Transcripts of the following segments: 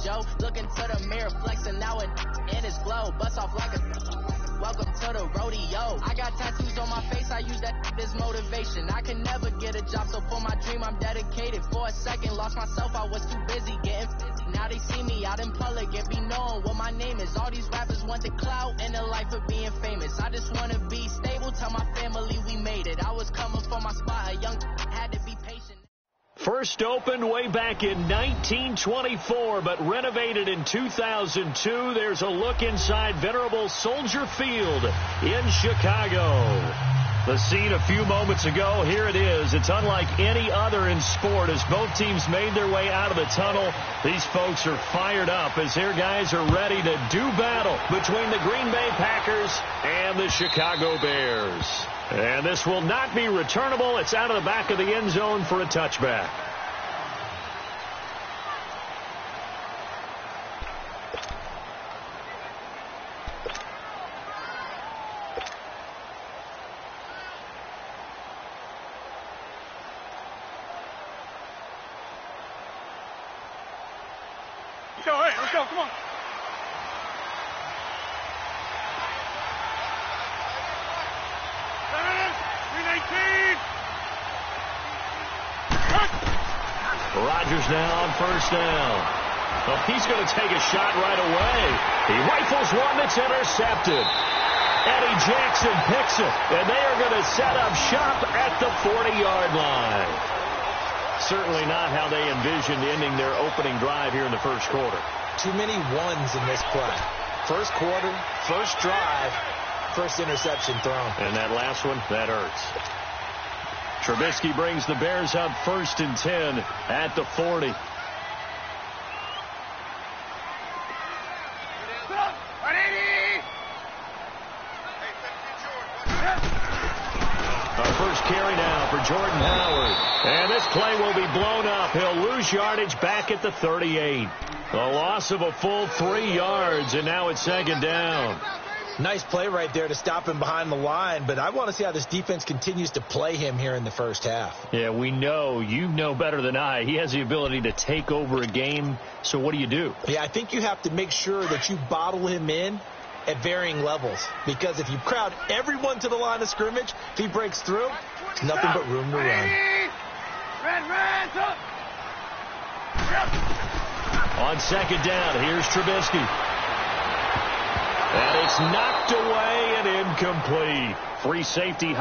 Joe. Look into the mirror, flexing now and in his glow. Bust off like a welcome to the rodeo. I got tattoos on my face, I use that as motivation. I can never get a job, so for my dream I'm dedicated. For a second, lost myself, I was too busy getting busy. Now they see me out in public and be knowing what my name is. All these rappers want the clout and the life of being famous. I just want to be stable, tell my family we made it. I was coming for my spot, a young had to be patient. First opened way back in 1924, but renovated in 2002. There's a look inside venerable Soldier Field in Chicago. The scene a few moments ago, here it is. It's unlike any other in sport as both teams made their way out of the tunnel. These folks are fired up as their guys are ready to do battle between the Green Bay Packers and the Chicago Bears. And this will not be returnable. It's out of the back of the end zone for a touchback. Let's go, come on. Rodgers now on first down. Well, he's going to take a shot right away. He rifles one that's intercepted. Eddie Jackson picks it, and they are going to set up shop at the 40-yard line. Certainly not how they envisioned ending their opening drive here in the first quarter. Too many ones in this play. First quarter, first drive, first interception thrown. And that last one, that hurts. Trubisky brings the Bears up 1st and 10 at the 40. Our first carry now for Jordan Howard. And this play will be blown up. He'll lose yardage back at the 38. A loss of a full 3 yards, and now it's 2nd down. Nice play right there to stop him behind the line, but I want to see how this defense continues to play him here in the first half. Yeah, we know. You know better than I. He has the ability to take over a game, so what do? Yeah, I think you have to make sure that you bottle him in at varying levels, because if you crowd everyone to the line of scrimmage, if he breaks through, it's nothing but room to run. On 2nd down, here's Trubisky. And it's knocked away and incomplete. Free safety,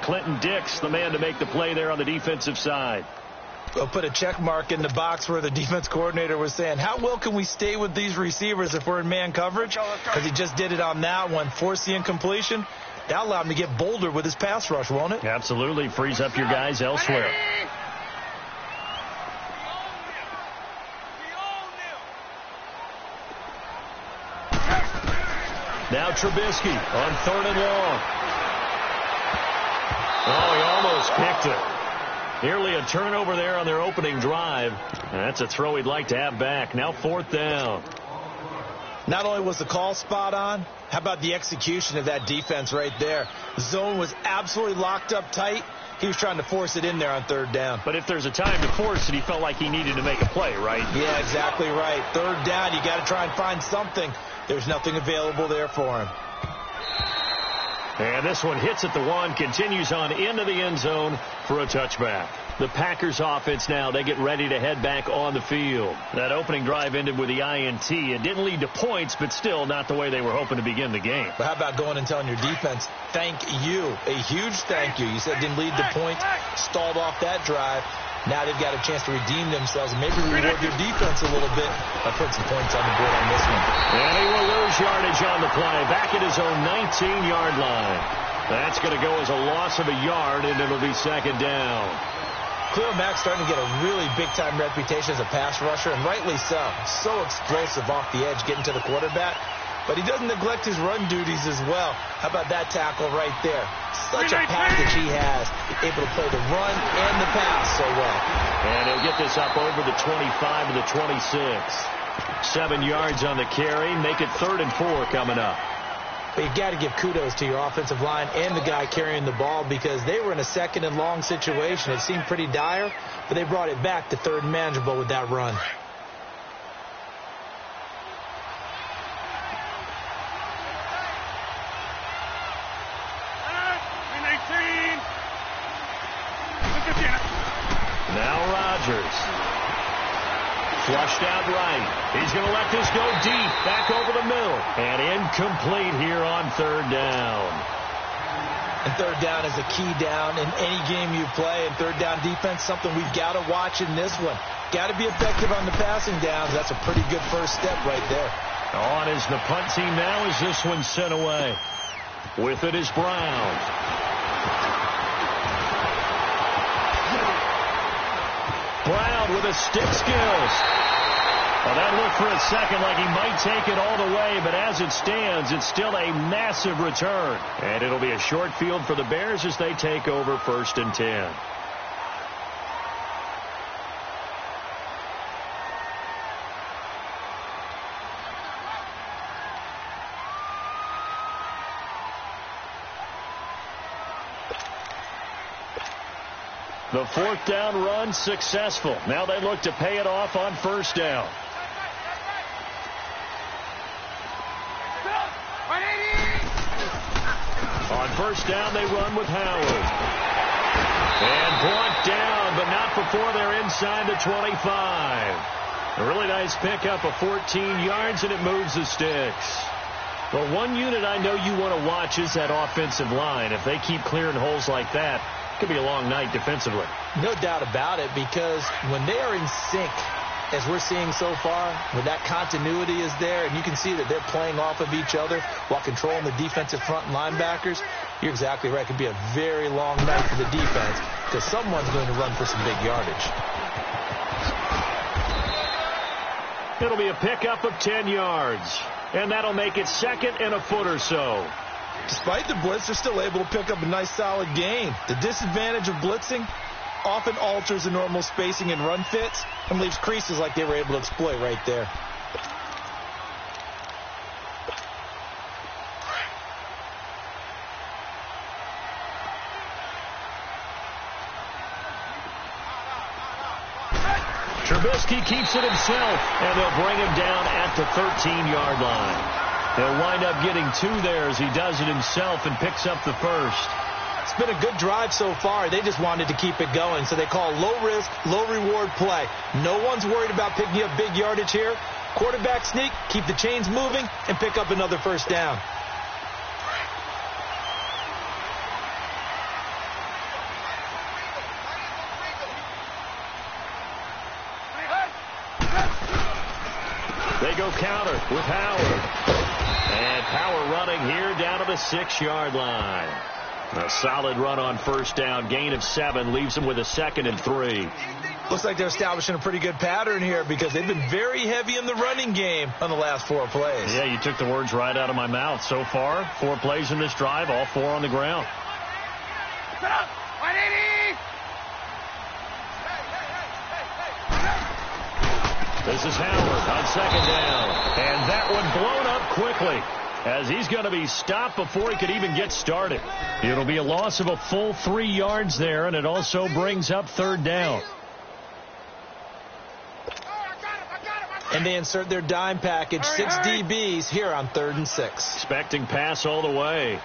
Clinton Dix, the man to make the play there on the defensive side. We'll put a check mark in the box where the defense coordinator was saying, how well can we stay with these receivers if we're in man coverage? Because he just did it on that one, forced the incompletion. That'll allow him to get bolder with his pass rush, won't it? Absolutely. Frees up your guys elsewhere. Now Trubisky on 3rd and long. Oh, he almost picked it. Nearly a turnover there on their opening drive. That's a throw he'd like to have back. Now 4th down. Not only was the call spot on, how about the execution of that defense right there? The zone was absolutely locked up tight. He was trying to force it in there on 3rd down. But if there's a time to force it, he felt like he needed to make a play, right? Yeah, exactly right. 3rd down, you got to try and find something. There's nothing available there for him. And this one hits at the 1, continues on into the end zone for a touchback. The Packers offense now, they get ready to head back on the field. That opening drive ended with the INT. It didn't lead to points, but still not the way they were hoping to begin the game. But how about going and telling your defense, thank you, a huge thank you. You said it didn't lead to points, stalled off that drive. Now they've got a chance to redeem themselves and maybe reward their defense a little bit by putting some points on the board on this one. And he will lose yardage on the play, back at his own 19-yard line. That's going to go as a loss of a yard, and it'll be 2nd down. Khalil Mack's starting to get a really big-time reputation as a pass rusher, and rightly so. So explosive off the edge, getting to the quarterback. But he doesn't neglect his run duties as well. How about that tackle right there? Such a package he has, able to play the run and the pass so well. And he'll get this up over the 25 to the 26. 7 yards on the carry. Make it 3rd and 4 coming up. But you've got to give kudos to your offensive line and the guy carrying the ball because they were in a 2nd and long situation. It seemed pretty dire, but they brought it back to 3rd and manageable with that run. Chargers. Flushed out right. He's going to let this go deep, back over the middle. And incomplete here on third down. And third down is a key down in any game you play. And third down defense, something we've got to watch in this one. Got to be effective on the passing downs. That's a pretty good first step right there. On is the punt team now as this one's sent away. With it is Brown. Brown with a stick skills. Well, that looked for a second like he might take it all the way, but as it stands, it's still a massive return. And it'll be a short field for the Bears as they take over 1st and 10. The 4th down run successful. Now they look to pay it off on 1st down. On 1st down, they run with Howard. And brought down, but not before they're inside the 25. A really nice pickup of 14 yards, and it moves the sticks. Well, one unit I know you want to watch is that offensive line. If they keep clearing holes like that, it could be a long night defensively. No doubt about it, because when they are in sync, as we're seeing so far, when that continuity is there, and you can see that they're playing off of each other while controlling the defensive front linebackers, you're exactly right. It could be a very long night for the defense because someone's going to run for some big yardage. It'll be a pickup of 10 yards, and that'll make it 2nd and a foot or so. Despite the blitz, they're still able to pick up a nice solid gain. The disadvantage of blitzing often alters the normal spacing and run fits and leaves creases like they were able to exploit right there. Trubisky keeps it himself, and they'll bring him down at the 13-yard line. He'll wind up getting 2 there as he does it himself and picks up the 1st. It's been a good drive so far. They just wanted to keep it going, so they call low-risk, low-reward play. No one's worried about picking up big yardage here. Quarterback sneak, keep the chains moving, and pick up another 1st down. They go counter with Howard. And power running here down to the 6-yard line. A solid run on 1st down. Gain of 7 leaves them with a 2nd and 3. Looks like they're establishing a pretty good pattern here because they've been very heavy in the running game on the last 4 plays. Yeah, you took the words right out of my mouth. So far, 4 plays in this drive, all 4 on the ground. This is Howard on 2nd down. And that one blown up quickly as he's going to be stopped before he could even get started. It'll be a loss of a full 3 yards there, and it also brings up 3rd down. And they insert their dime package, 6 DBs here on 3rd and 6. Expecting pass all the way.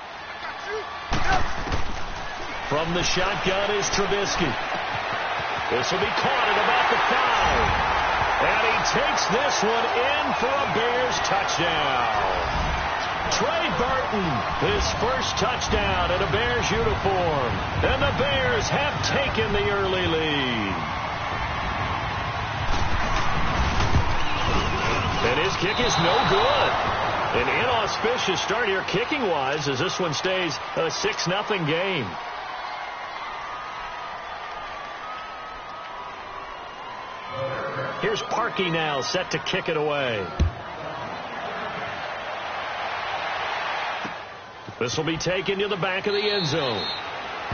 From the shotgun is Trubisky. This will be caught at about the 5. And he takes this one in for a Bears touchdown. Trey Burton, his first touchdown in a Bears uniform. And the Bears have taken the early lead. And his kick is no good. An inauspicious start here kicking-wise as this one stays a 6-0 game. Here's Parkey now set to kick it away. This will be taken to the back of the end zone.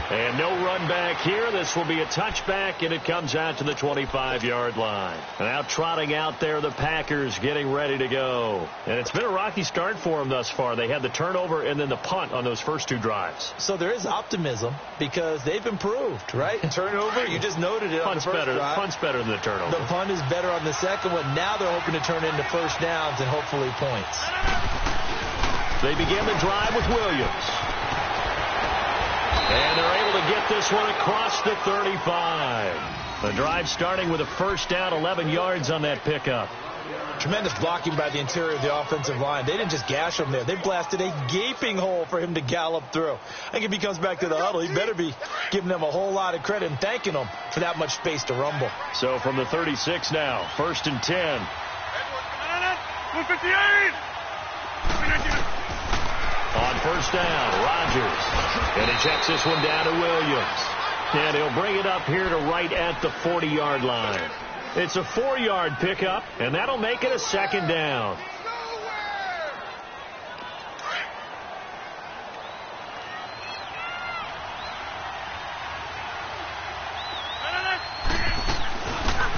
And no run back here. This will be a touchback, and it comes out to the 25-yard line. Now trotting out there, the Packers getting ready to go. And it's been a rocky start for them thus far. They had the turnover and then the punt on those first 2 drives. So there is optimism because they've improved, right? Turnover, you just noted it on the first drive. Punt's better than the turnover. The punt is better on the second one. Now they're hoping to turn it into 1st downs and hopefully points. They begin the drive with Williams. And they're able to get this one across the 35. The drive starting with a first down, 11 yards on that pickup. Tremendous blocking by the interior of the offensive line. They didn't just gash him there. They blasted a gaping hole for him to gallop through. I think if he comes back to the huddle, he better be giving them a whole lot of credit and thanking them for that much space to rumble. So from the 36 now, 1st and 10. 158! On first down, Rodgers. And he checks this one down to Williams. And he'll bring it up here to right at the 40-yard line. It's a 4-yard pickup, and that'll make it a 2nd down.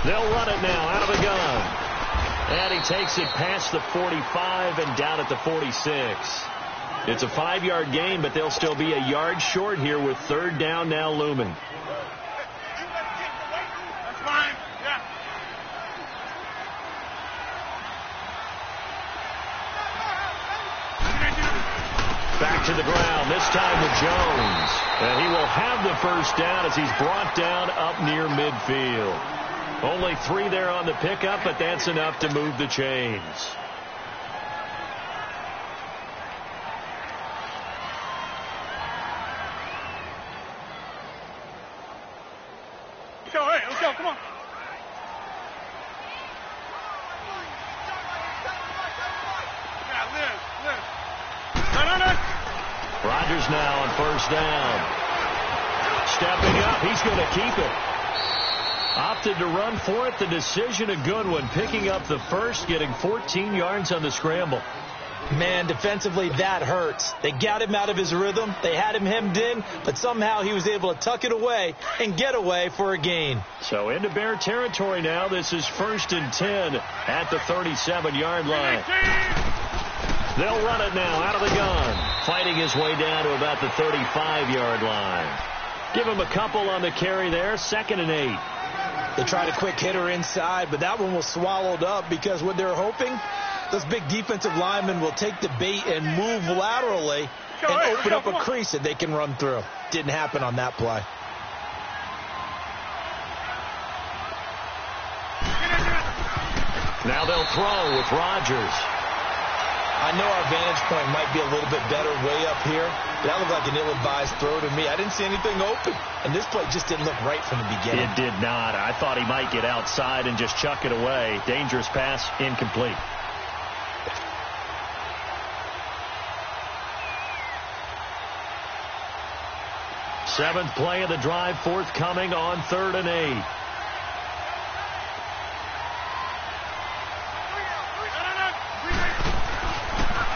They'll run it now out of the gun. And he takes it past the 45 and down at the 46. It's a 5-yard gain, but they'll still be a yard short here with 3rd down now looming. That's fine. Yeah. Back to the ground, this time with Jones. And he will have the first down as he's brought down up near midfield. Only 3 there on the pickup, but that's enough to move the chains. Let's go, hey, let's go, come on. Yeah, live. Rodgers now on first down. Stepping up, he's going to keep it. Opted to run for it. The decision a good one. Picking up the first, getting 14 yards on the scramble. Man, defensively, that hurts. They got him out of his rhythm. They had him hemmed in, but somehow he was able to tuck it away and get away for a gain. So into Bear territory now. This is 1st and 10 at the 37-yard line. They'll run it now out of the gun. Fighting his way down to about the 35-yard line. Give him a couple on the carry there. 2nd and 8. They tried a quick hitter inside, but that one was swallowed up because what they're hoping, those big defensive linemen will take the bait and move laterally and open up a crease that they can run through. Didn't happen on that play. Now they'll throw with Rodgers. I know our vantage point might be a little bit better way up here, but that looked like an ill-advised throw to me. I didn't see anything open, and this play just didn't look right from the beginning. It did not. I thought he might get outside and just chuck it away. Dangerous pass, incomplete. Seventh play of the drive, forthcoming on 3rd and 8.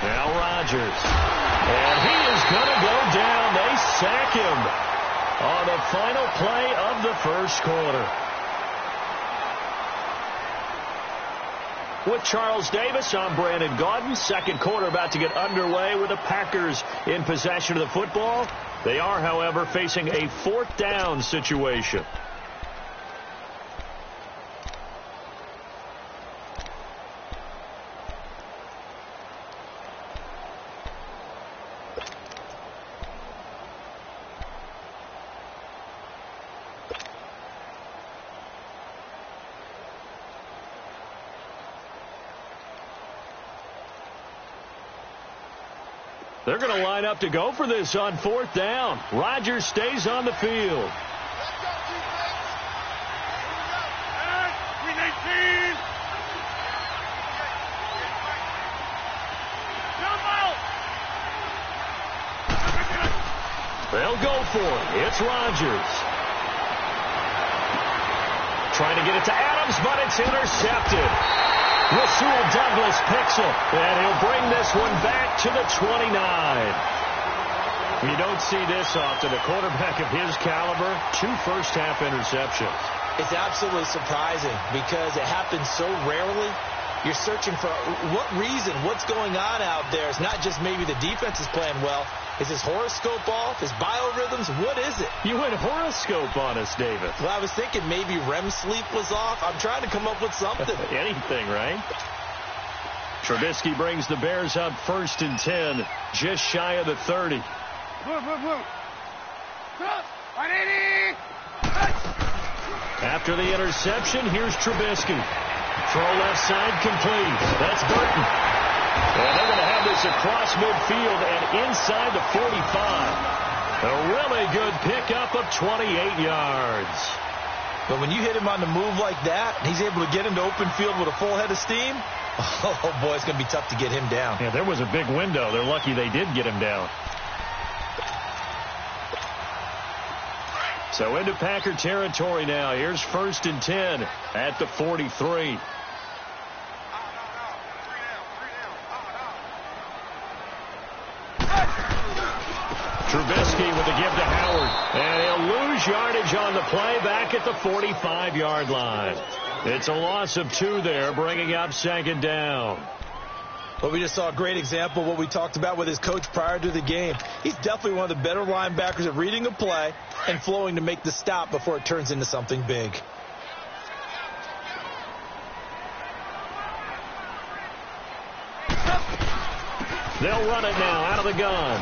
Now Rodgers. And he is going to go down. They sack him on the final play of the first quarter. With Charles Davis, I'm Brandon Gaudin. Second quarter about to get underway with the Packers in possession of the football. They are, however, facing a 4th down situation. They're going to line up to go for this on 4th down. Rodgers stays on the field. They'll go for it. It's Rodgers. Trying to get it to Adams, but it's intercepted. Rasul Douglas picks it, and he'll bring this one back to the 29. You don't see this often. A quarterback of his caliber, 2 first-half interceptions. It's absolutely surprising because it happens so rarely. You're searching for what reason, what's going on out there. It's not just maybe the defense is playing well. Is his horoscope off? His biorhythms? What is it? You went horoscope on us, David. Well, I was thinking maybe REM sleep was off. I'm trying to come up with something. Anything, right? Trubisky brings the Bears up 1st and 10, just shy of the 30. After the interception, here's Trubisky. Throw left side complete. That's Burton. And they're going to have this across midfield and inside the 45. A really good pickup of 28 yards. But when you hit him on the move like that, and he's able to get into open field with a full head of steam, oh boy, it's going to be tough to get him down. Yeah, there was a big window. They're lucky they did get him down. So into Packer territory now. Here's 1st and 10 at the 43. Trubisky with the give to Howard. And he'll lose yardage on the play back at the 45-yard line. It's a loss of 2 there, bringing up 2nd down. Well, we just saw a great example of what we talked about with his coach prior to the game. He's definitely one of the better linebackers at reading a play and flowing to make the stop before it turns into something big. They'll run it now out of the gun.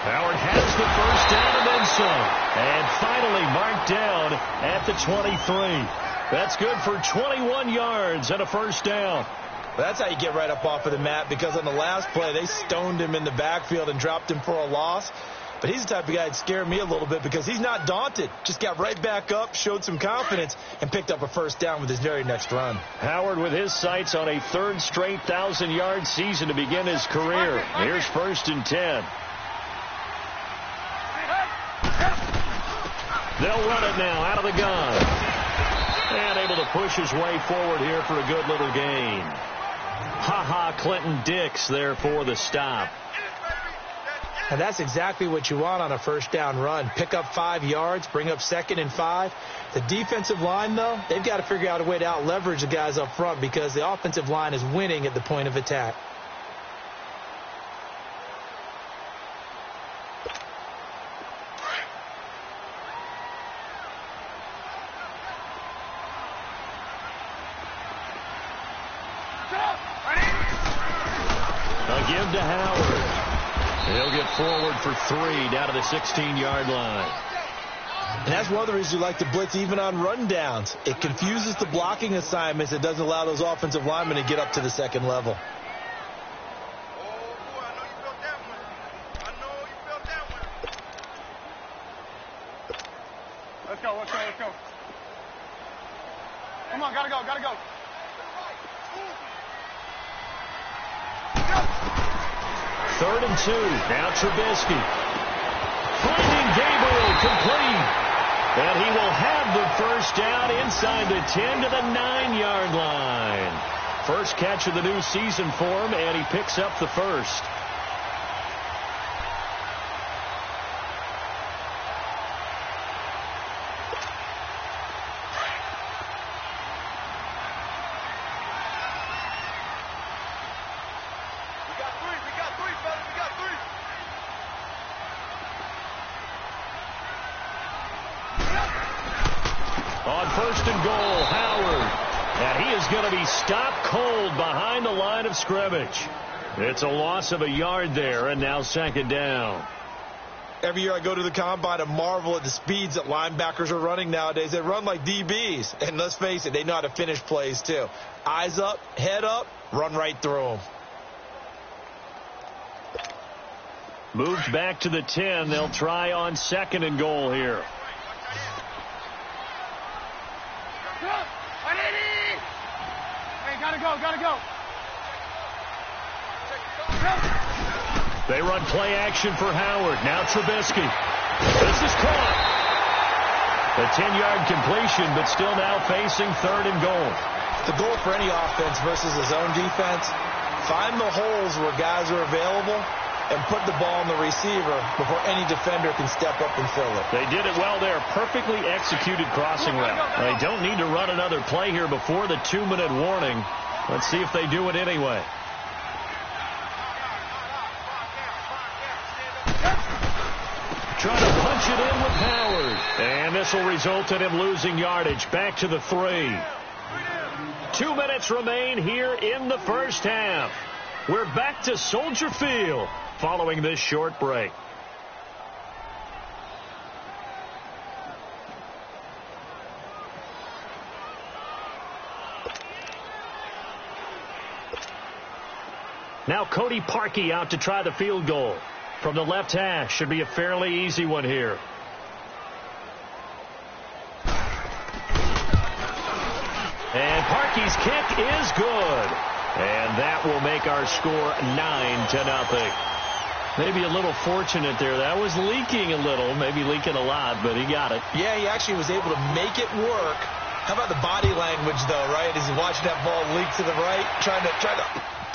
Howard has the 1st down and then some. And finally marked down at the 23. That's good for 21 yards and a 1st down. Well, that's how you get right up off of the mat, because on the last play, they stoned him in the backfield and dropped him for a loss. But he's the type of guy that scared me a little bit because he's not daunted. Just got right back up, showed some confidence, and picked up a 1st down with his very next run. Howard with his sights on a 3rd straight 1,000-yard season to begin his career. Here's 1st and 10. They'll run it now out of the gun. And able to push his way forward here for a good little gain. Ha-ha, Clinton Dix there for the stop. And that's exactly what you want on a 1st down run. Pick up 5 yards, bring up 2nd and 5. The defensive line, though, they've got to figure out a way to out-leverage the guys up front because the offensive line is winning at the point of attack. A give to Howard. He'll get forward for 3 down to the 16-yard line. And that's one of the reasons you like to blitz even on rundowns. It confuses the blocking assignments. It doesn't allow those offensive linemen to get up to the 2nd level. Let's go, let's go, let's go. Come on, gotta go, gotta go. 3rd and 2. Now Trubisky. Finding Gabriel complete. And he will have the 1st down inside the 10 to the 9-yard line. First catch of the new season for him, and he picks up the 1st. On 1st and goal, Howard. And he is going to be stopped cold behind the line of scrimmage. It's a loss of a yard there, and now 2nd down. Every year I go to the combine and marvel at the speeds that linebackers are running nowadays. They run like DBs. And let's face it, they know how to finish plays too. Eyes up, head up, run right through them. Moved back to the 10. They'll try on 2nd and goal here. Hey, gotta go, gotta go. They run play action for Howard. Now Trubisky. This is caught. A 10-yard completion, but still now facing 3rd and goal. The goal for any offense versus a zone defense, find the holes where guys are available and put the ball on the receiver before any defender can step up and fill it. They did it well there. Perfectly executed crossing route. They don't need to run another play here before the 2-minute warning. Let's see if they do it anyway. Trying to punch it in with Howard. And this will result in him losing yardage. Back to the 3. 2 minutes remain here in the first half. We're back to Soldier Field following this short break. Now Cody Parkey out to try the field goal. From the left hash, should be a fairly easy one here. And Parkey's kick is good. And that will make our score 9-0. Maybe a little fortunate there. That was leaking a little, maybe leaking a lot, but he got it. Yeah, he actually was able to make it work. How about the body language, though, right? As he's watching that ball leak to the right, trying to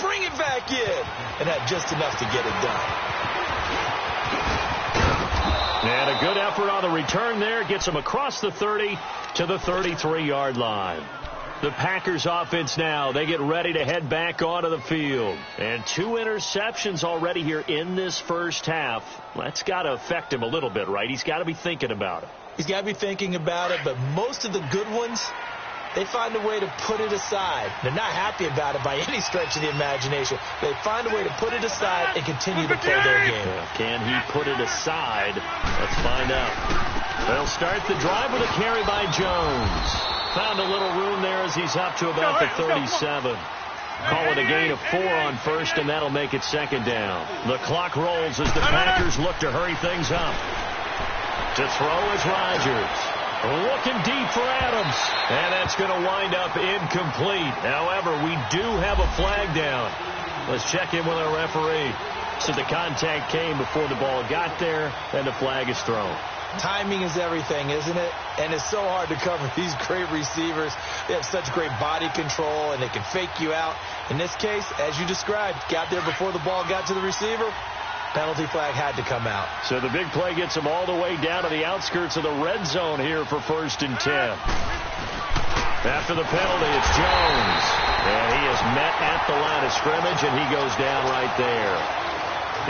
bring it back in, and had just enough to get it done. And a good effort on the return there. Gets him across the 30 to the 33-yard line. The Packers offense now, they get ready to head back onto the field. And 2 interceptions already here in this first half. That's got to affect him a little bit, right? He's got to be thinking about it. He's got to be thinking about it, but most of the good ones, they find a way to put it aside. They're not happy about it by any stretch of the imagination. They find a way to put it aside and continue to play their game. Can he put it aside? Let's find out. They'll start the drive with a carry by Jones. Found a little room there as he's up to about the 37. Call it a gain of 4 on first, and that'll make it second down. The clock rolls as the Packers look to hurry things up. To throw is Rodgers. Looking deep for Adams. And that's going to wind up incomplete. However, we do have a flag down. Let's check in with our referee. So the contact came before the ball got there, and the flag is thrown. Timing is everything, isn't it? And it's so hard to cover these great receivers. They have such great body control, and they can fake you out. In this case, as you described, got there before the ball got to the receiver. Penalty flag had to come out. So the big play gets him all the way down to the outskirts of the red zone here for 1st and 10. After the penalty, it's Jones. And he is met at the line of scrimmage, and he goes down right there.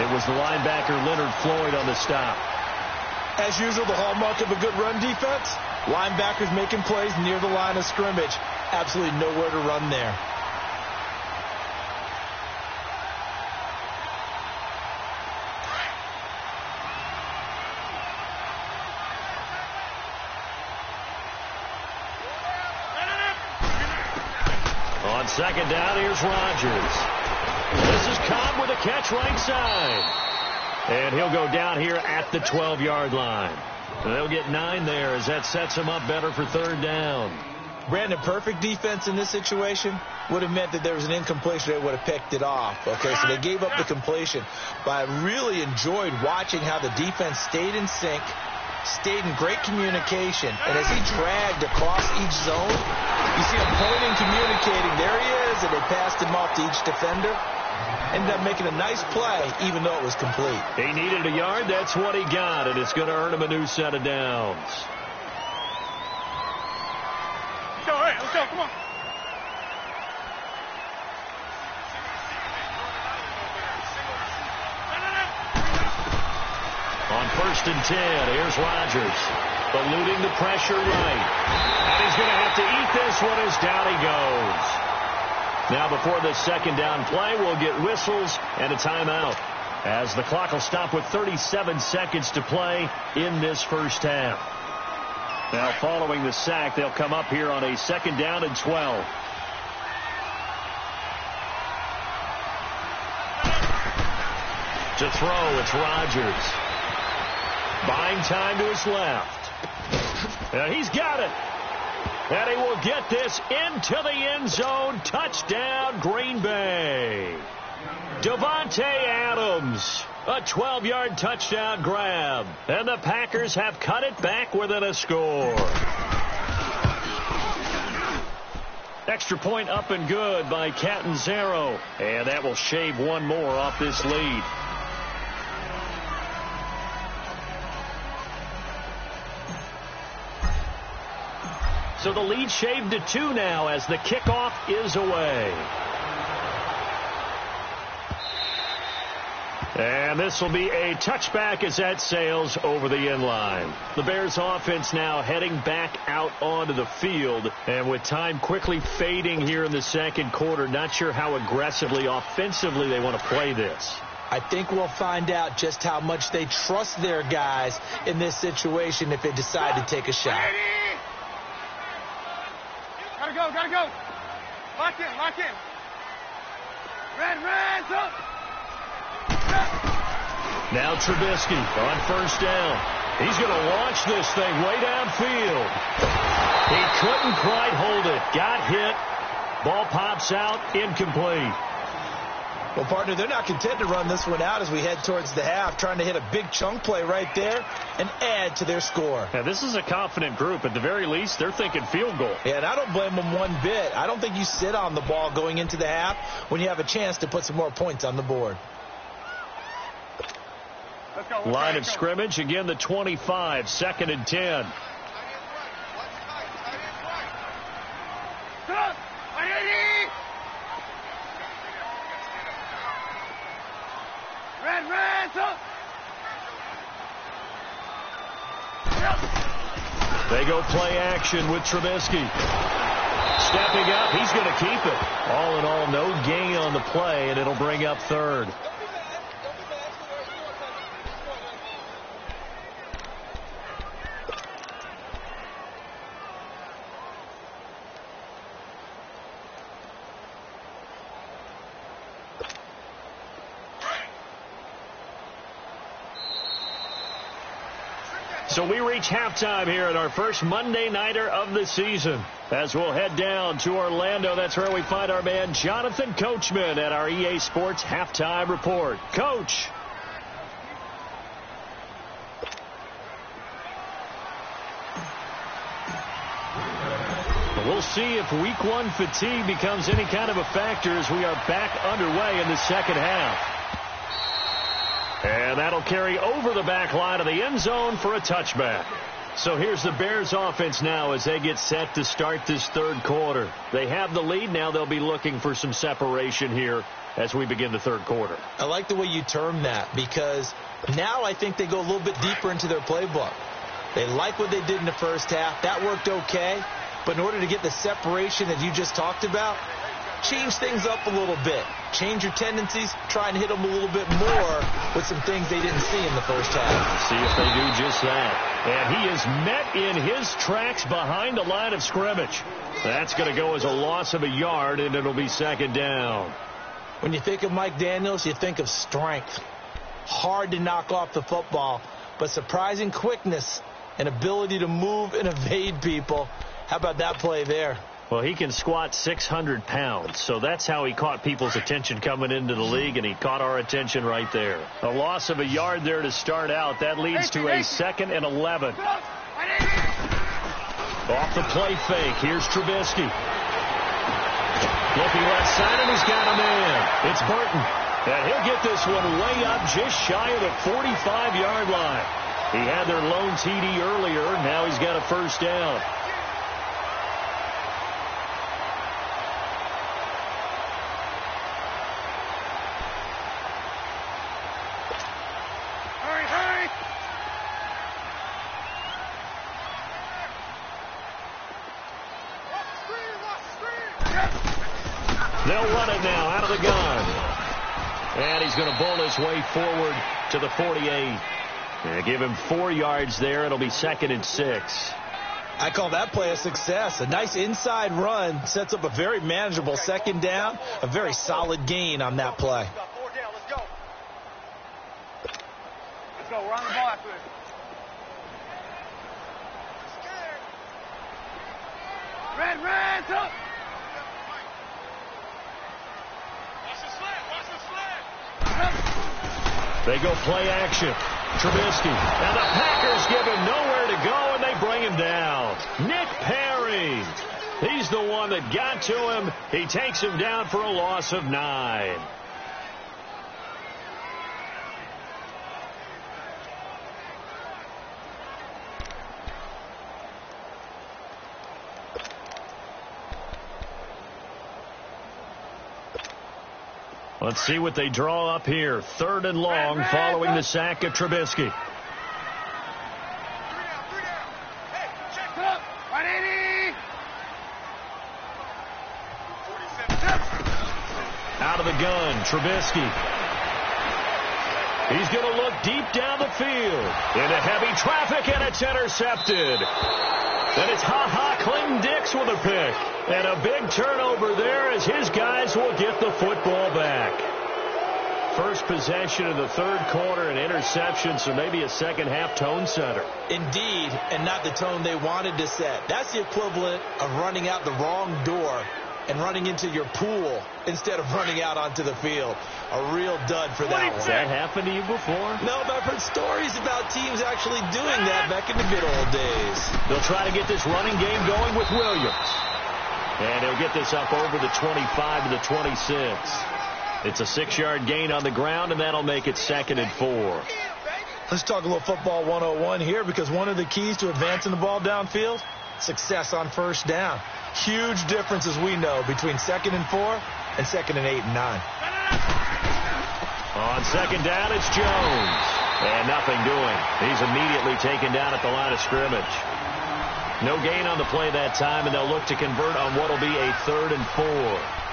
It was the linebacker Leonard Floyd on the stop. As usual, the hallmark of a good run defense, linebackers making plays near the line of scrimmage. Absolutely nowhere to run there. On second down, here's Rodgers. This is Cobb with a catch right side. And he'll go down here at the 12-yard line. And they'll get 9 there as that sets him up better for 3rd down. Brandon, perfect defense in this situation would have meant that there was an incompletion. They would have picked it off. Okay, so they gave up the completion. But I really enjoyed watching how the defense stayed in sync, stayed in great communication. And as he dragged across each zone, you see him pointing, communicating. There he is, and they passed him off to each defender. Ended up making a nice play, even though it was complete. He needed a yard. That's what he got, and it's going to earn him a new set of downs. Let's go, hey, let's go, come on. On 1st and 10, here's Rodgers. Eluding the pressure right. And he's going to have to eat this one as down he goes. Now before this second down play, we'll get whistles and a timeout, as the clock will stop with 37 seconds to play in this first half. Now following the sack, they'll come up here on a 2nd down and 12. To throw, it's Rodgers. Buying time to his left. And he's got it. And he will get this into the end zone. Touchdown, Green Bay. Davante Adams, a 12-yard touchdown grab. And the Packers have cut it back within a score. Extra point up and good by Catanzaro. And that will shave one more off this lead. So the lead shaved to 2 now as the kickoff is away. And this will be a touchback as that sails over the end line. The Bears offense now heading back out onto the field. And with time quickly fading here in the second quarter, not sure how aggressively, offensively they want to play this. I think we'll find out just how much they trust their guys in this situation if they decide to take a shot. Gotta go, gotta go. Lock in, lock in. Now Trubisky on first down. He's going to launch this thing way downfield. He couldn't quite hold it. Got hit. Ball pops out. Incomplete. Well, partner, they're not content to run this one out as we head towards the half, trying to hit a big chunk play right there and add to their score. Now, this is a confident group. At the very least, they're thinking field goal. Yeah, and I don't blame them one bit. I don't think you sit on the ball going into the half when you have a chance to put some more points on the board. Line of scrimmage, again, the 25, 2nd and 10. They go play action with Trubisky. Stepping up, he's going to keep it. All in all, no gain on the play, and it'll bring up 3rd. So we reach halftime here at our first Monday Nighter of the season. As we'll head down to Orlando, that's where we find our man Jonathan Coachman at our EA Sports Halftime Report. Coach. We'll see if week 1 fatigue becomes any kind of a factor as we are back underway in the second half. And that'll carry over the back line of the end zone for a touchback. So here's the Bears offense now as they get set to start this 3rd quarter. They have the lead. Now they'll be looking for some separation here as we begin the 3rd quarter. I like the way you term that because now I think they go a little bit deeper into their playbook. They like what they did in the first half. That worked okay. But in order to get the separation that you just talked about, change things up a little bit. Change your tendencies. Try and hit them a little bit more with some things they didn't see in the first half. See if they do just that. And he is met in his tracks behind the line of scrimmage. That's going to go as a loss of a yard, and it'll be 2nd down. When you think of Mike Daniels, you think of strength. Hard to knock off the football, but surprising quickness and ability to move and evade people. How about that play there? Well, he can squat 600 pounds, so that's how he caught people's attention coming into the league, and he caught our attention right there. A loss of a yard there to start out. That leads to a 2nd and 11. Off the play fake. Here's Trubisky. Looking left side, and he's got a man. It's Burton. And he'll get this one way up just shy of the 45-yard line. He had their lone TD earlier. Now he's got a 1st down. They'll run it now out of the gun. And he's going to bowl his way forward to the 48. And give him 4 yards there. It'll be 2nd and 6. I call that play a success. A nice inside run sets up a very manageable 2nd down. A very solid gain on that play. Let's go. We're on the ball after this. Red, up. They go play action. Trubisky. And the Packers give him nowhere to go, and they bring him down. Nick Perry. He's the one that got to him. He takes him down for a loss of 9. Let's see what they draw up here. 3rd and long following the sack of Trubisky. Out of the gun, Trubisky. He's going to look deep down the field. Into heavy traffic, and it's intercepted. Then it's Ha-Ha Clinton-Dix with a pick. And a big turnover there as his guys will get the football back. first possession of the third quarter, an interception, so maybe a second-half tone setter. Indeed, and not the tone they wanted to set. That's the equivalent of running out the wrong door and running into your pool instead of running out onto the field. A real dud for that one. Has that happened to you before? No, but I've heard stories about teams actually doing that back in the good old days. They'll try to get this running game going with Williams. And he'll get this up over the 25 to the 26. It's a 6-yard gain on the ground, and that'll make it 2nd and 4. Let's talk a little football 101 here, because one of the keys to advancing the ball downfield, success on first down. Huge difference, as we know, between 2nd and 4 and 2nd and 8 and 9. On 2nd down, it's Jones. And nothing doing. He's immediately taken down at the line of scrimmage. No gain on the play that time, and they'll look to convert on what will be a 3rd and 4.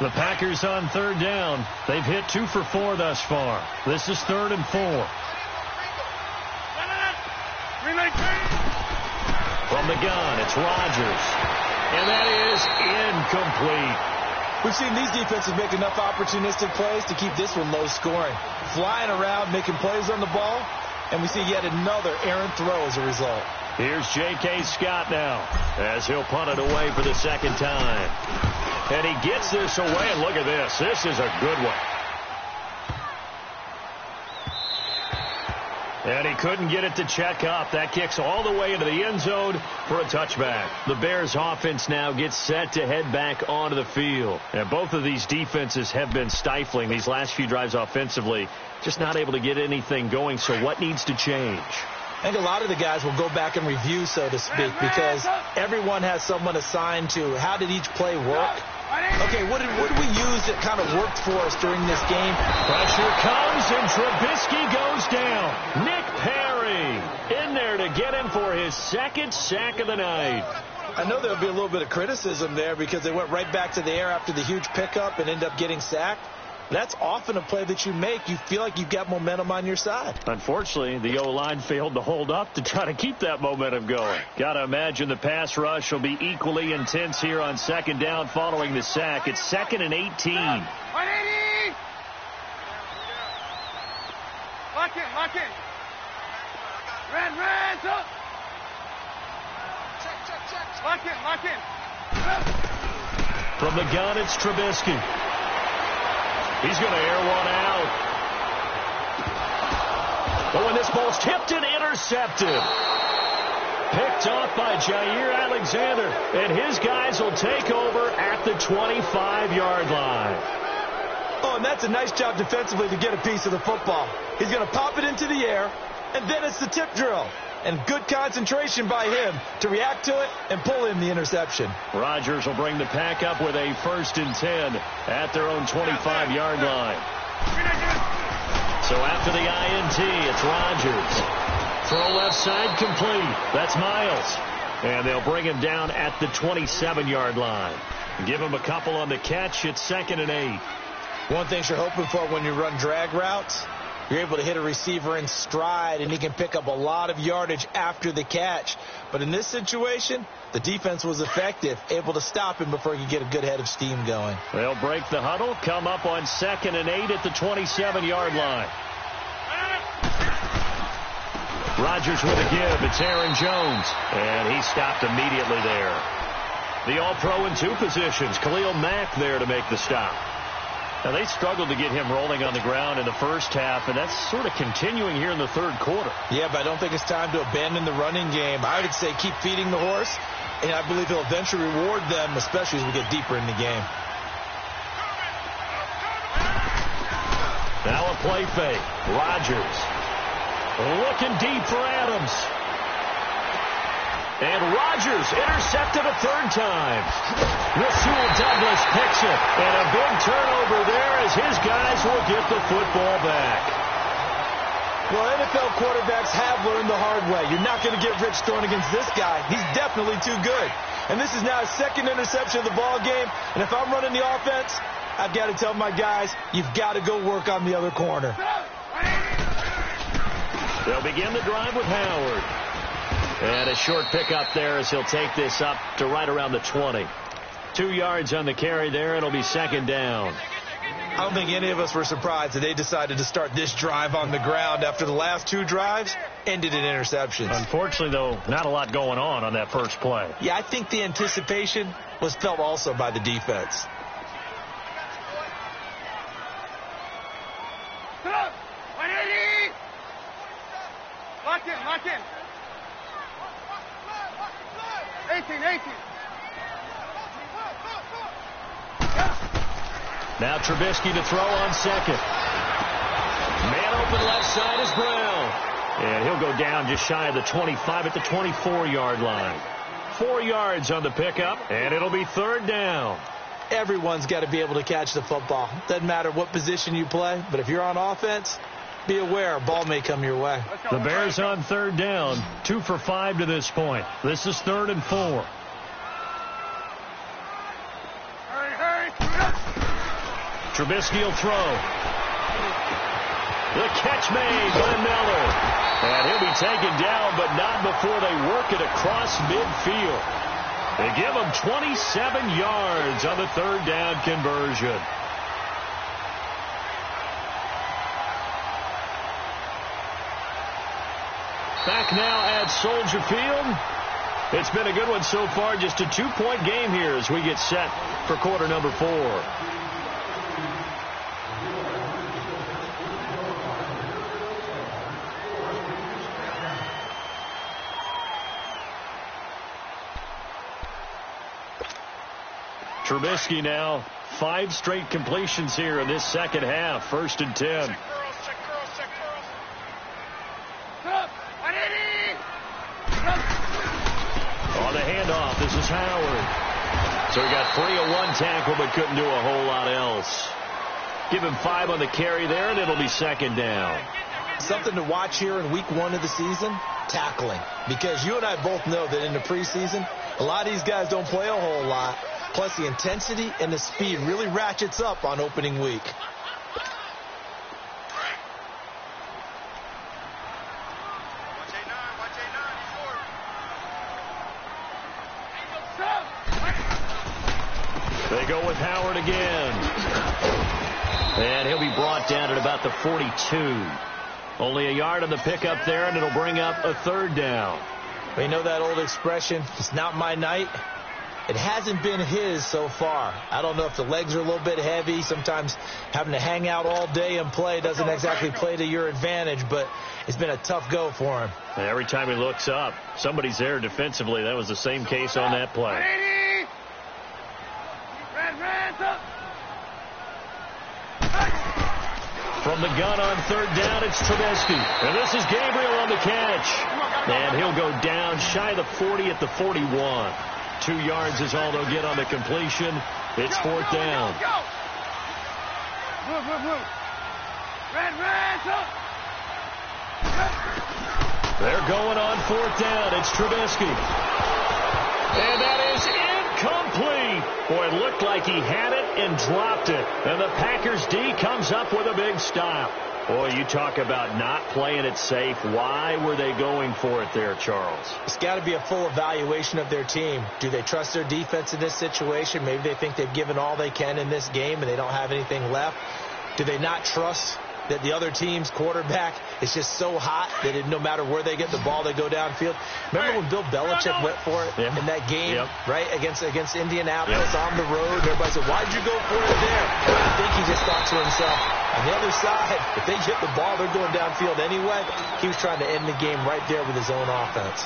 The Packers on 3rd down. They've hit 2 for 4 thus far. This is 3rd and 4. From the gun, it's Rodgers. And that is incomplete. We've seen these defenses make enough opportunistic plays to keep this one low scoring. Flying around, making plays on the ball, and we see yet another errant throw as a result. Here's J.K. Scott now, as he'll punt it away for the 2nd time. And he gets this away, and look at this. This is a good one. And he couldn't get it to check up. That kicks all the way into the end zone for a touchback. The Bears offense now gets set to head back onto the field. And both of these defenses have been stifling these last few drives offensively. Just not able to get anything going. So what needs to change? I think a lot of the guys will go back and review, so to speak, because everyone has someone assigned to how did each play work. Okay, what did we use that kind of worked for us during this game? Pressure comes, and Trubisky goes down. Nick Perry in there to get him for his 2nd sack of the night. I know there'll be a little bit of criticism there because they went right back to the air after the huge pickup and ended up getting sacked. That's often a play that you make. You feel like you've got momentum on your side. Unfortunately, the O-line failed to hold up to try to keep that momentum going. Got to imagine the pass rush will be equally intense here on 2nd down following the sack. It's 2nd and 18. 180! Lock in. Red, up! Check. Lock in. From the gun, it's Trubisky. He's going to air one out. Oh, and this ball's tipped and intercepted. Picked off by Jair Alexander. And his guys will take over at the 25-yard line. Oh, and that's a nice job defensively to get a piece of the football. He's going to pop it into the air, and then it's the tip drill. And good concentration by him to react to it and pull in the interception. Rodgers will bring the pack up with a 1st and 10 at their own 25-yard line. So after the INT, it's Rodgers. Throw left side complete. That's Miles. And they'll bring him down at the 27-yard line. Give him a couple on the catch. It's 2nd and 8. One thing you're hoping for when you run drag routes, you're able to hit a receiver in stride, and he can pick up a lot of yardage after the catch. But in this situation, the defense was effective, able to stop him before he could get a good head of steam going. They'll break the huddle, come up on 2nd and 8 at the 27-yard line. Rodgers with a give. It's Aaron Jones, and he stopped immediately there. The All-Pro in 2 positions. Khalil Mack there to make the stop. Now, they struggled to get him rolling on the ground in the first half, and that's sort of continuing here in the 3rd quarter. Yeah, but I don't think it's time to abandon the running game. I would say keep feeding the horse, and I believe he'll eventually reward them, especially as we get deeper in the game. Now a play fake. Rodgers looking deep for Adams. And Rodgers intercepted a 3rd time. Rasul Douglas picks it. And a big turnover there as his guys will get the football back. Well, NFL quarterbacks have learned the hard way. You're not going to get rich throwing against this guy. He's definitely too good. And this is now his 2nd interception of the ball game. And if I'm running the offense, I've got to tell my guys, you've got to go work on the other corner. They'll begin the drive with Howard. And a short pickup there as he'll take this up to right around the 20. 2 yards on the carry there. It'll be second down. I don't think any of us were surprised that they decided to start this drive on the ground after the last 2 drives ended in interceptions. Unfortunately, though, not a lot going on that first play. Yeah, I think the anticipation was felt also by the defense. Lock in. 18. Now Trubisky to throw on second. Man open left side is Brown. And he'll go down just shy of the 25 at the 24-yard line. 4 yards on the pickup, and it'll be third down. Everyone's got to be able to catch the football. Doesn't matter what position you play, but if you're on offense, be aware a ball may come your way. The Bears on third down, 2 for 5 to this point. This is 3rd and 4. Hurry. Trubisky will throw. The catch made by Miller. And he'll be taken down, but not before they work it across midfield. They give him 27 yards on the third down conversion. Back now at Soldier Field. It's been a good one so far. Just a 2-point game here as we get set for quarter number 4. Trubisky now 5 straight completions here in this second half. 1st and 10. On the handoff, this is Howard. So he got free of 1 tackle but couldn't do a whole lot else. Give him 5 on the carry there, and it'll be second down. Something to watch here in week 1 of the season, tackling. Because you and I both know that in the preseason, a lot of these guys don't play a whole lot. Plus, the intensity and the speed really ratchets up on opening week. They go with Howard again. And he'll be brought down at about the 42. Only a yard on the pickup there, and it'll bring up a third down. We know that old expression, it's not my night. It hasn't been his so far. I don't know if the legs are a little bit heavy. Sometimes having to hang out all day and play doesn't exactly play to your advantage, but it's been a tough go for him. And every time he looks up, somebody's there defensively. That was the same case on that play. From the gun on third down, it's Trubisky. And this is Gabriel on the catch. And he'll go down shy of the 40 at the 41. 2 yards is all they'll get on the completion. It's fourth down. They're going on fourth down. It's Trubisky. And that is incomplete. Boy, it looked like he had it and dropped it. And the Packers D comes up with a big stop. Boy, you talk about not playing it safe. Why were they going for it there, Charles? It's got to be a full evaluation of their team. Do they trust their defense in this situation? Maybe they think they've given all they can in this game and they don't have anything left. Do they not trust that the other team's quarterback is just so hot that no matter where they get the ball, they go downfield? Remember when Bill Belichick went for it in that game, right, against Indianapolis on the road? Everybody said, why'd you go for it there? I think he just thought to himself, on the other side, if they get the ball, they're going downfield anyway. He was trying to end the game right there with his own offense.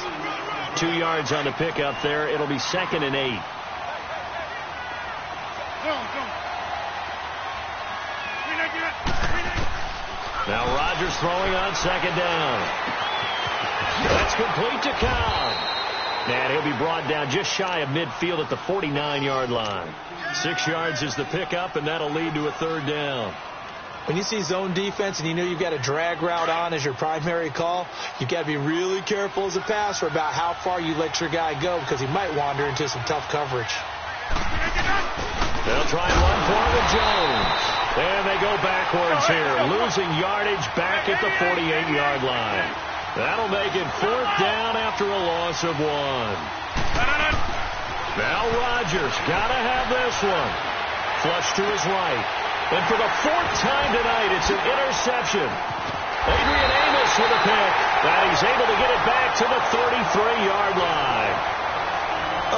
2 yards on the pickup there. It'll be 2nd and 8. Now Rodgers throwing on second down. That's complete to Cobb. And he'll be brought down just shy of midfield at the 49-yard line. 6 yards is the pickup, and that'll lead to a third down. When you see zone defense and you know you've got a drag route on as your primary call, you've got to be really careful as a passer about how far you let your guy go because he might wander into some tough coverage. They'll try and run for it with Jones. And they go backwards here, losing yardage back at the 48-yard line. That'll make it 4th down after a loss of 1. Now Rodgers got to have this one. Flush to his right. And for the 4th time tonight, it's an interception. Adrian Amos with a pick. And he's able to get it back to the 33-yard line.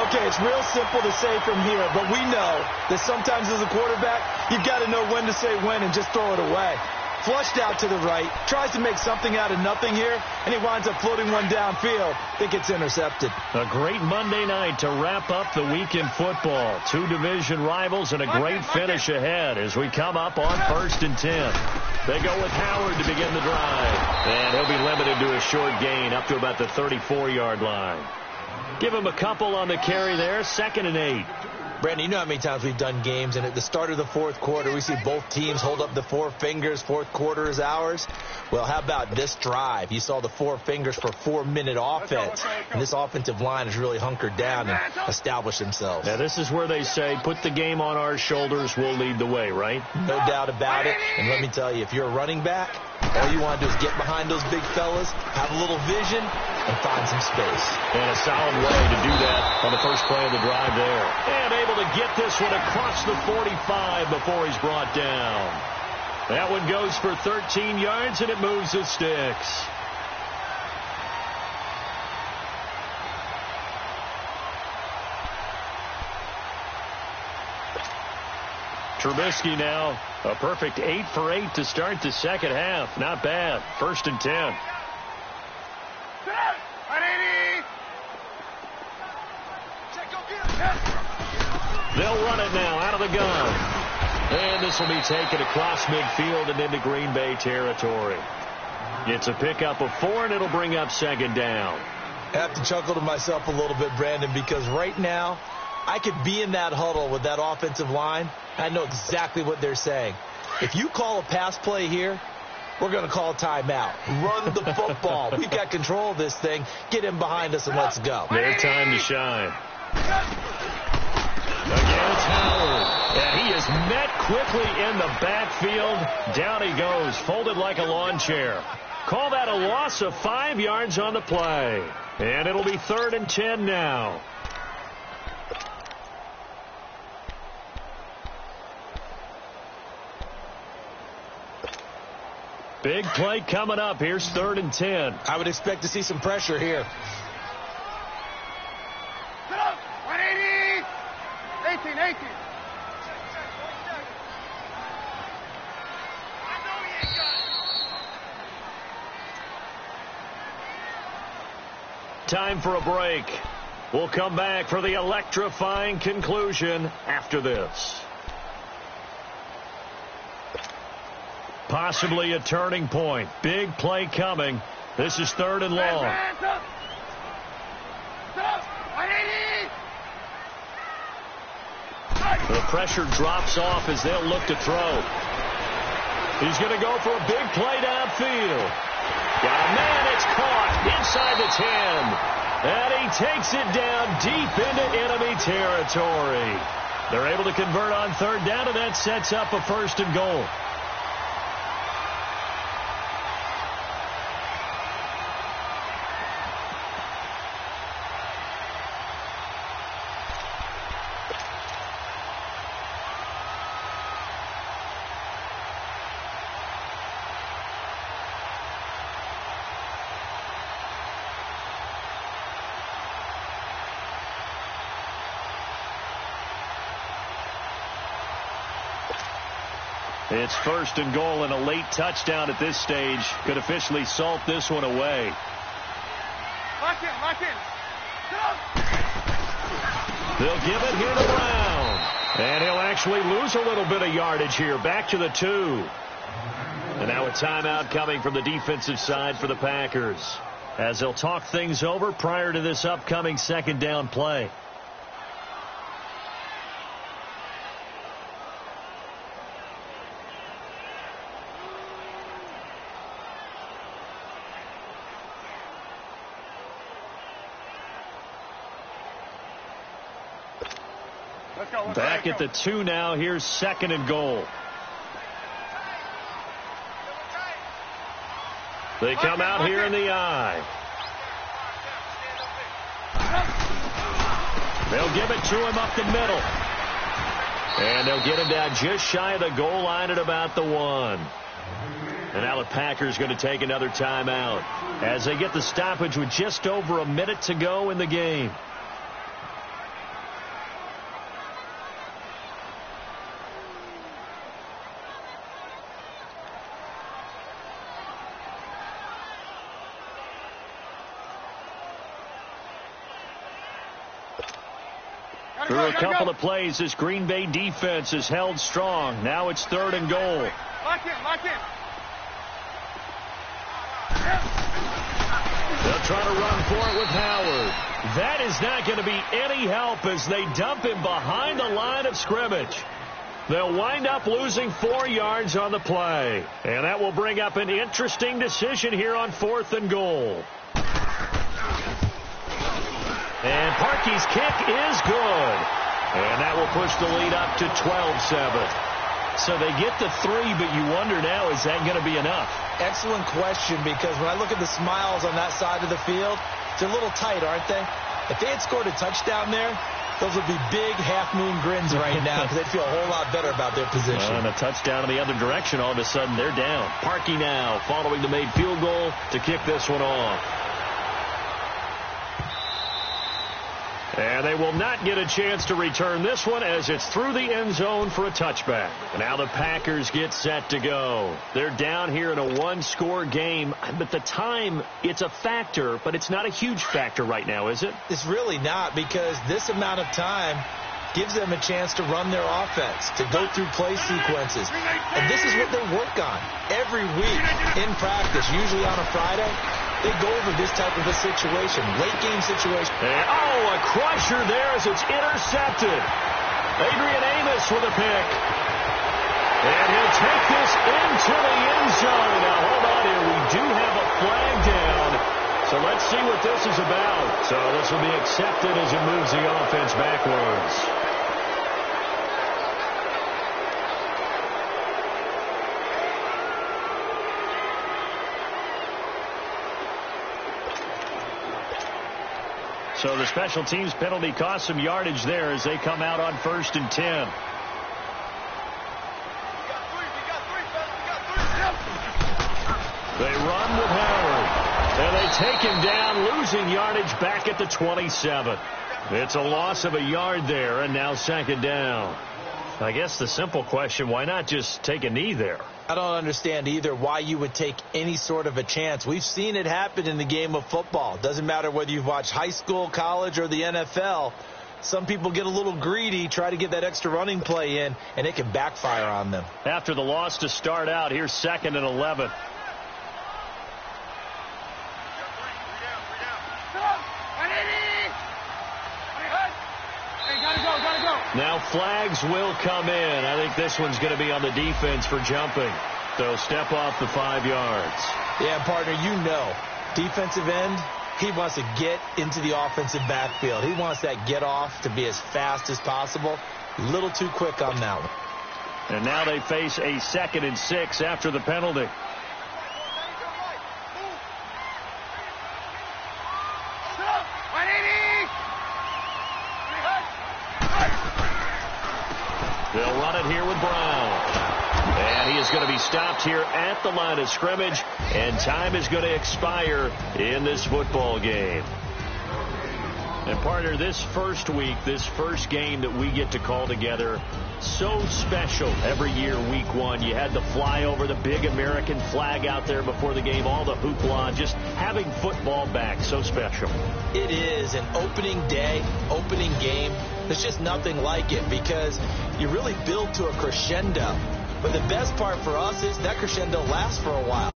Okay, it's real simple to say from here, but we know that sometimes as a quarterback, you've got to know when to say when and just throw it away. Flushed out to the right, tries to make something out of nothing here, and he winds up floating one downfield that gets intercepted. A great Monday night to wrap up the week in football. 2 division rivals and a great finish ahead as we come up on 1st and 10. They go with Howard to begin the drive, and he'll be limited to a short gain up to about the 34-yard line. Give him a couple on the carry there, 2nd and 8. Brandon, you know how many times we've done games, and at the start of the 4th quarter, we see both teams hold up the 4 fingers, 4th quarter is ours. Well, how about this drive? You saw the 4 fingers for 4-minute offense, and this offensive line has really hunkered down and established themselves. Now, this is where they say, put the game on our shoulders, we'll lead the way, right? No doubt about it, and let me tell you, if you're a running back, all you want to do is get behind those big fellas, have a little vision, and find some space. And a solid way to do that on the first play of the drive there. And able to get this one across the 45 before he's brought down. That one goes for 13 yards, and it moves the sticks. Trubisky now, a perfect 8 for 8 to start the second half. Not bad. 1st and 10. They'll run it now out of the gun. And this will be taken across midfield and into Green Bay territory. It's a pickup of 4, and it'll bring up 2nd down. I have to chuckle to myself a little bit, Brandon, because right now I could be in that huddle with that offensive line. I know exactly what they're saying. If you call a pass play here, we're going to call a timeout. Run the football. We've got control of this thing. Get in behind us and let's go. Their time to shine. Again, it's Howard. And he is met quickly in the backfield. Down he goes, folded like a lawn chair. Call that a loss of 5 yards on the play. And it'll be 3rd and 10 now. Big play coming up. Here's 3rd and 10. I would expect to see some pressure here. 180! 18. Time for a break. We'll come back for the electrifying conclusion after this. Possibly a turning point. Big play coming. This is 3rd and long. The pressure drops off as they'll look to throw. He's going to go for a big play downfield. Got a man, it's caught inside the 10. And he takes it down deep into enemy territory. They're able to convert on 3rd down, and that sets up a 1st and goal. It's 1st and goal, and a late touchdown at this stage could officially salt this one away. Lock in. They'll give it here to Brown. And he'll actually lose a little bit of yardage here. Back to the 2. And now a timeout coming from the defensive side for the Packers, as they'll talk things over prior to this upcoming 2nd down play. Let's go. Back at the 2 now. Here's 2nd and goal. They come out here in the I. They'll give it to him up the middle. And they'll get him down just shy of the goal line at about the 1. And now the Packers going to take another timeout as they get the stoppage with just over a minute to go in the game. Through a couple of plays, this Green Bay defense is held strong. Now it's 3rd and goal. Lock in, lock in. They'll try to run for it with Howard. That is not going to be any help as they dump him behind the line of scrimmage. They'll wind up losing 4 yards on the play. And that will bring up an interesting decision here on 4th and goal. And Parkey's kick is good. And that will push the lead up to 12-7. So they get the 3, but you wonder now, is that going to be enough? Excellent question, because when I look at the smiles on that side of the field, they're a little tight, aren't they? If they had scored a touchdown there, those would be big half-moon grins right now because they'd feel a whole lot better about their position. And a touchdown in the other direction, all of a sudden they're down. Parkey now following the made field goal to kick this one off. And they will not get a chance to return this one as it's through the end zone for a touchback. And now the Packers get set to go. They're down here in a 1-score game. But the time, it's a factor, but it's not a huge factor right now, is it? It's really not, because this amount of time gives them a chance to run their offense, to go through play sequences. And this is what they work on every week in practice, usually on a Friday. They go over this type of a situation, late game situation. And, a crusher there as it's intercepted. Adrian Amos with a pick. And he'll take this into the end zone. Now, hold on here. We do have a flag down. So let's see what this is about. So this will be accepted as it moves the offense backwards. So the special teams penalty cost some yardage there as they come out on 1st and 10. They run with Howard. And they take him down, losing yardage back at the 27. It's a loss of a yard there, and now 2nd down. I guess the simple question, why not just take a knee there? I don't understand either why you would take any sort of a chance. We've seen it happen in the game of football. Doesn't matter whether you've watched high school, college, or the NFL. Some people get a little greedy, try to get that extra running play in, and it can backfire on them. After the loss to start out, here's 2nd and 11. Now flags will come in. I think this one's going to be on the defense for jumping. They'll step off the 5 yards. Yeah, partner, you know, defensive end, he wants to get into the offensive backfield. He wants that get off to be as fast as possible. A little too quick on that one. And now they face a 2nd and 6 after the penalty. They'll run it here with Brown. And he is going to be stopped here at the line of scrimmage. And time is going to expire in this football game. And, partner, this first week, this first game that we get to call together, so special every year, week 1. You had the flyover, the big American flag out there before the game, all the hoopla, just having football back, so special. It is an opening day, opening game. There's just nothing like it because you really build to a crescendo. But the best part for us is that crescendo lasts for a while.